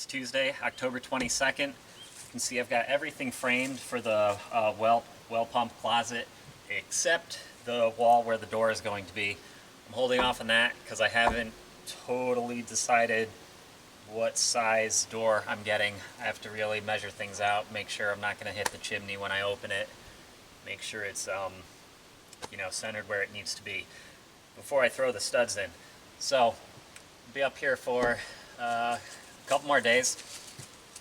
It's Tuesday, October 22nd. You can see I've got everything framed for the well pump closet except the wall where the door is going to be. I'm holding off on that because I haven't totally decided what size door I'm getting. I have to really measure things out, make sure I'm not going to hit the chimney when I open it, make sure it's centered where it needs to be before I throw the studs in. So I'll be up here for a couple more days.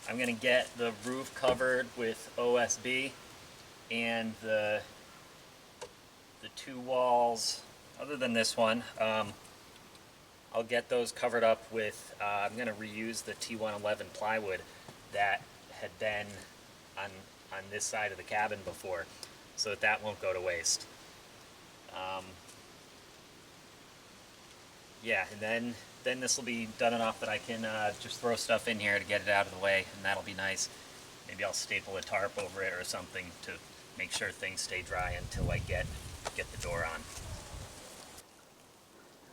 I'm going to get the roof covered with OSB, and the two walls, other than this one, I'll get those covered up with, I'm going to reuse the T111 plywood that had been on this side of the cabin before, so that won't go to waste. Yeah, and then this will be done enough that I can just throw stuff in here to get it out of the way, and that'll be nice. Maybe I'll staple a tarp over it or something to make sure things stay dry until I get the door on.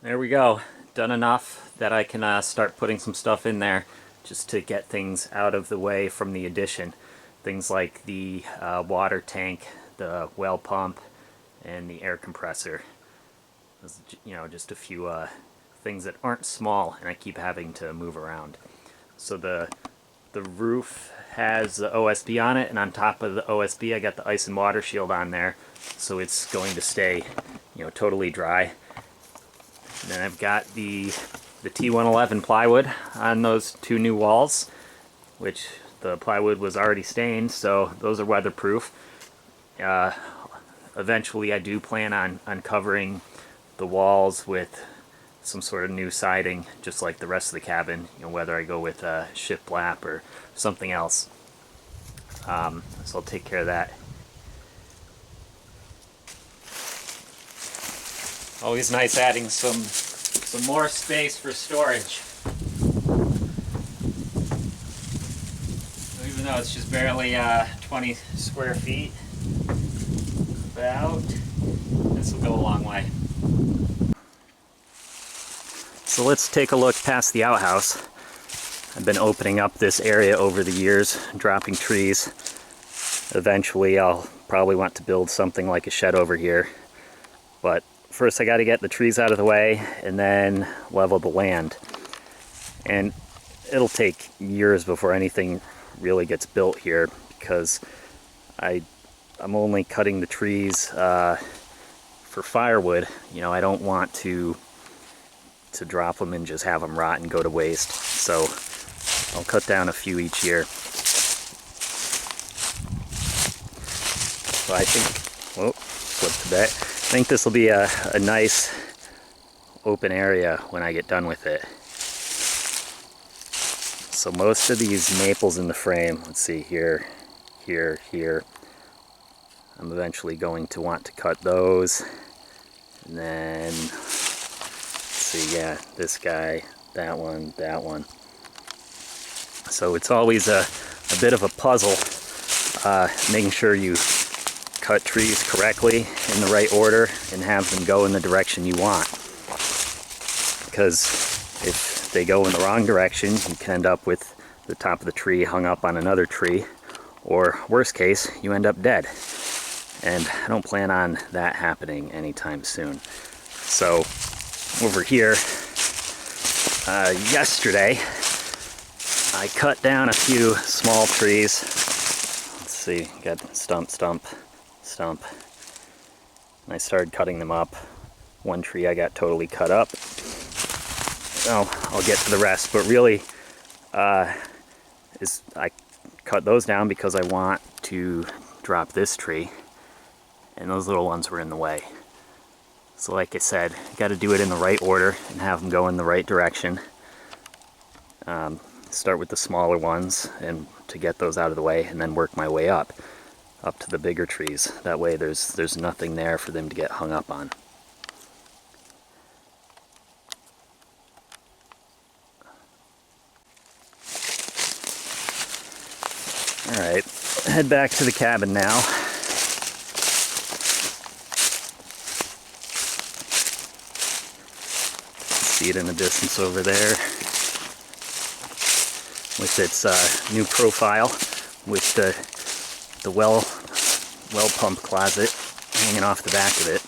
There we go. Done enough that I can start putting some stuff in there just to get things out of the way from the addition. Things like the water tank, the well pump, and the air compressor. Just a few things that aren't small and I keep having to move around. So the roof has the OSB on it, and on top of the OSB I got the ice and water shield on there, so it's going to stay totally dry. And then I've got the T111 plywood on those two new walls, which the plywood was already stained, so those are weatherproof. Eventually I do plan on covering the walls with some sort of new siding, just like the rest of the cabin, whether I go with shiplap or something else. So I'll take care of that. Always nice adding some more space for storage. So even though it's just barely 20 square feet, about, this will go a long way. So let's take a look past the outhouse. I've been opening up this area over the years, dropping trees. Eventually I'll probably want to build something like a shed over here. But first I got to get the trees out of the way and then level the land. And it'll take years before anything really gets built here, because I'm only cutting the trees for firewood. I don't want to drop them and just have them rot and go to waste. So I'll cut down a few each year. So I think, flip to that. I think this will be a nice open area when I get done with it. So most of these maples in the frame, let's see, here, here, I'm eventually going to want to cut those. And then, see, yeah, this guy, that one. So it's always a bit of a puzzle, making sure you cut trees correctly in the right order and have them go in the direction you want. Because if they go in the wrong direction, you can end up with the top of the tree hung up on another tree, or worst case, you end up dead. And I don't plan on that happening anytime soon. So over here, yesterday I cut down a few small trees. Let's see, got stump. And I started cutting them up. One tree I got totally cut up. I'll get to the rest, but really I cut those down because I want to drop this tree, and those little ones were in the way. So like I said, got to do it in the right order and have them go in the right direction. Start with the smaller ones and to get those out of the way, and then work my way up to the bigger trees. That way there's nothing there for them to get hung up on. Alright, head back to the cabin now. See it in the distance over there. with its new profile with the well pump closet hanging off the back of it.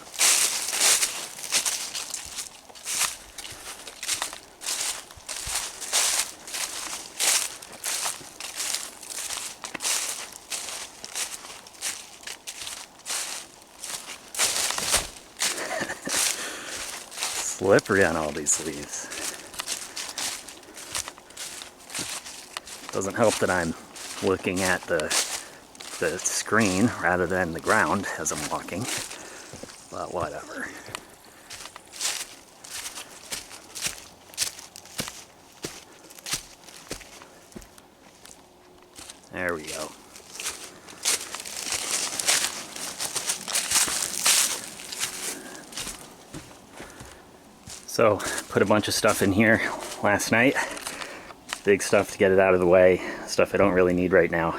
Slippery on all these leaves. Doesn't help that I'm looking at the screen rather than the ground as I'm walking, but whatever. There we go. So, put a bunch of stuff in here last night. Big stuff to get it out of the way, stuff I don't really need right now.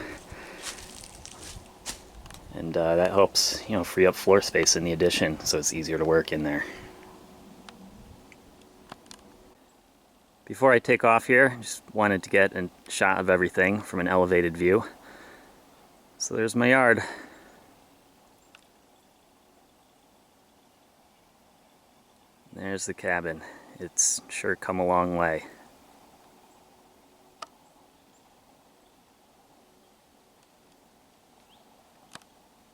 And that helps, you know, free up floor space in the addition, so it's easier to work in there. Before I take off here, just wanted to get a shot of everything from an elevated view. So there's my yard. There's the cabin. It's sure come a long way.